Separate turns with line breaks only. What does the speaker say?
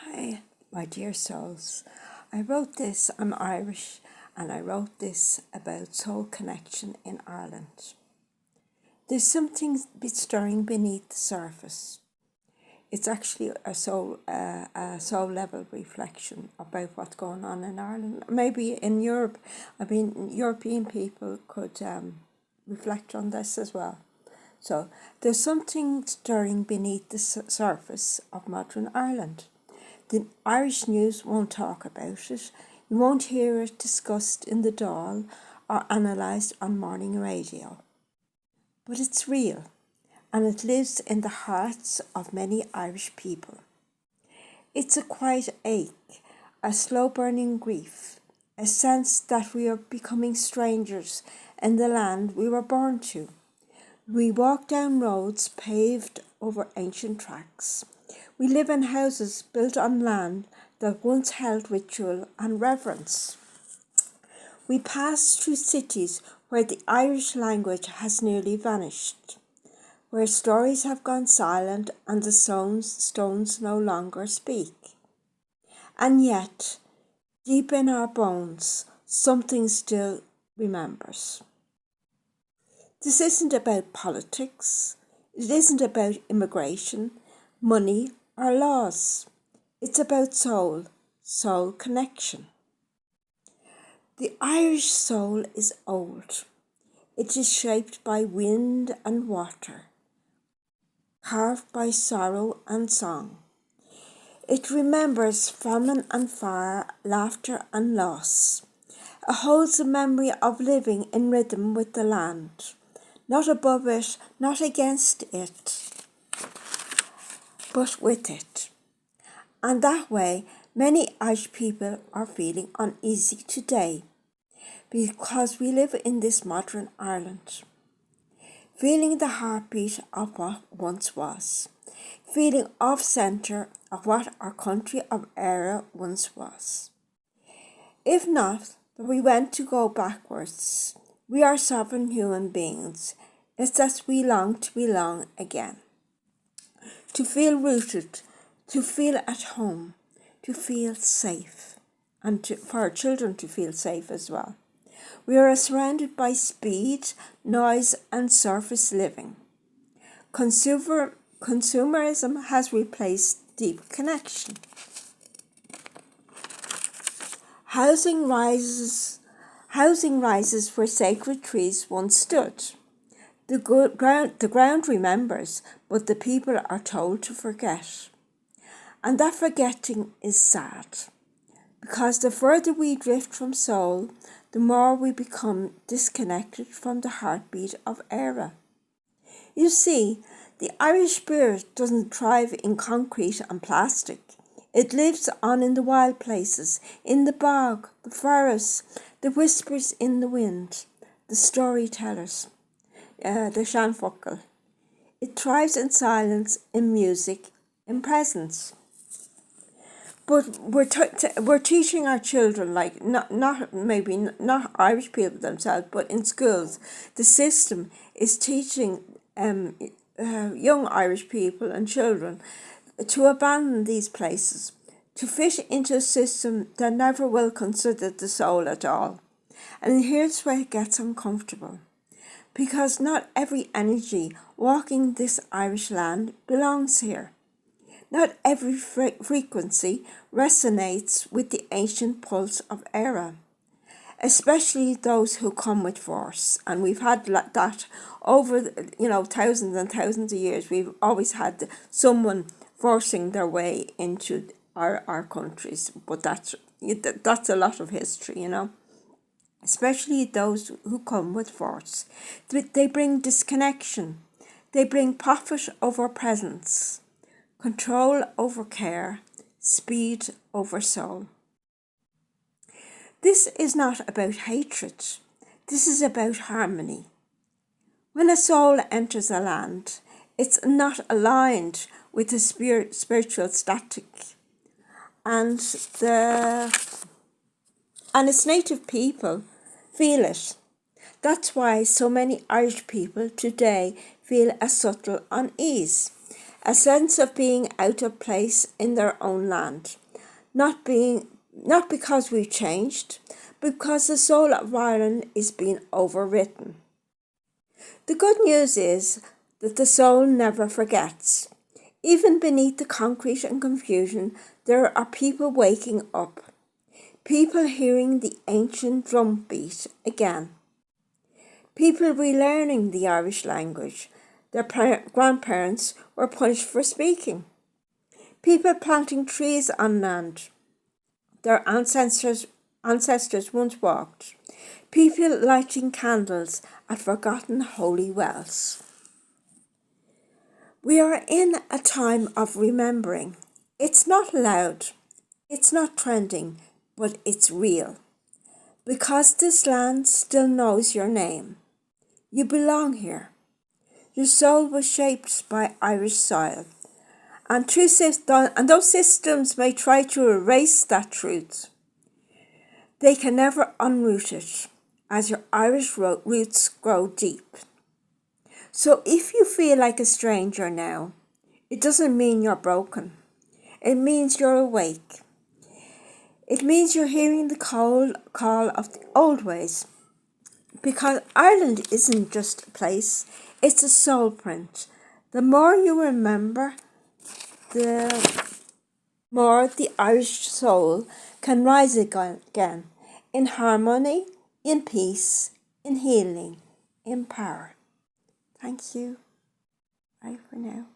Hi, my dear souls. I wrote this, I'm Irish, and I wrote this about soul connection in Ireland. There's something stirring beneath the surface. It's actually a soul level reflection about what's going on in Ireland. Maybe in Europe, European people could reflect on this as well. So there's something stirring beneath the surface of modern Ireland. The Irish news won't talk about it. You won't hear it discussed in the Dáil or analysed on morning radio. But it's real, and it lives in the hearts of many Irish people. It's a quiet ache, a slow-burning grief, a sense that we are becoming strangers in the land we were born to. We walk down roads paved over ancient tracks. We live in houses built on land that once held ritual and reverence. We pass through cities where the Irish language has nearly vanished, where stories have gone silent and the stones no longer speak. And yet, deep in our bones, something still remembers. This isn't about politics. It isn't about immigration, money, or laws. It's about soul connection. The Irish soul is old. It is shaped by wind and water, carved by sorrow and song. It remembers famine and fire, laughter and loss. It holds the memory of living in rhythm with the land, not above it, not against it, but with it. And that way, many Irish people are feeling uneasy today because we live in this modern Ireland, feeling the heartbeat of what once was, feeling off-centre of what our country of era once was. If not, that we want to go backwards. We are sovereign human beings. It's that we long to belong again, to feel rooted, to feel at home, to feel safe, and for our children to feel safe as well. We are surrounded by speed, noise, and surface living. Consumerism has replaced deep connection. Housing rises where sacred trees once stood. The ground remembers, but the people are told to forget. And that forgetting is sad, because the further we drift from soul, the more we become disconnected from the heartbeat of era. You see, the Irish spirit doesn't thrive in concrete and plastic. It lives on in the wild places, in the bog, the forest, the whispers in the wind, the storytellers, the Shanfocal. It thrives in silence, in music, in presence. But we're teaching our children, like not Irish people themselves, but in schools, the system is teaching young Irish people and children to abandon these places, to fit into a system that never will consider the soul at all. And here's where it gets uncomfortable, because not every energy walking this Irish land belongs here. Not every frequency resonates with the ancient pulse of era, especially those who come with force. And we've had that over, thousands and thousands of years. We've always had someone forcing their way into our countries, but that's a lot of history, especially those who come with force. They bring disconnection. They bring profit over presence, control over care, speed over soul. This is not about hatred. This is about harmony. When a soul enters a land, it's not aligned with the spiritual static and its native people feel it. That's why so many Irish people today feel a subtle unease, a sense of being out of place in their own land, not because we've changed, but because the soul of Ireland is being overwritten. The good news is that the soul never forgets. Even beneath the concrete and confusion, there are people waking up, people hearing the ancient drumbeat again, people relearning the Irish language their grandparents were punished for speaking, people planting trees on land their ancestors once walked, people lighting candles at forgotten holy wells. We are in a time of remembering. It's not loud, it's not trending, but it's real. Because this land still knows your name. You belong here. Your soul was shaped by Irish soil. And those systems may try to erase that truth. They can never unroot it as your Irish roots grow deep. So if you feel like a stranger now, it doesn't mean you're broken. It means you're awake. It means you're hearing the call of the old ways. Because Ireland isn't just a place, it's a soul print. The more you remember, the more the Irish soul can rise again in harmony, in peace, in healing, in power. Thank you. Bye for now.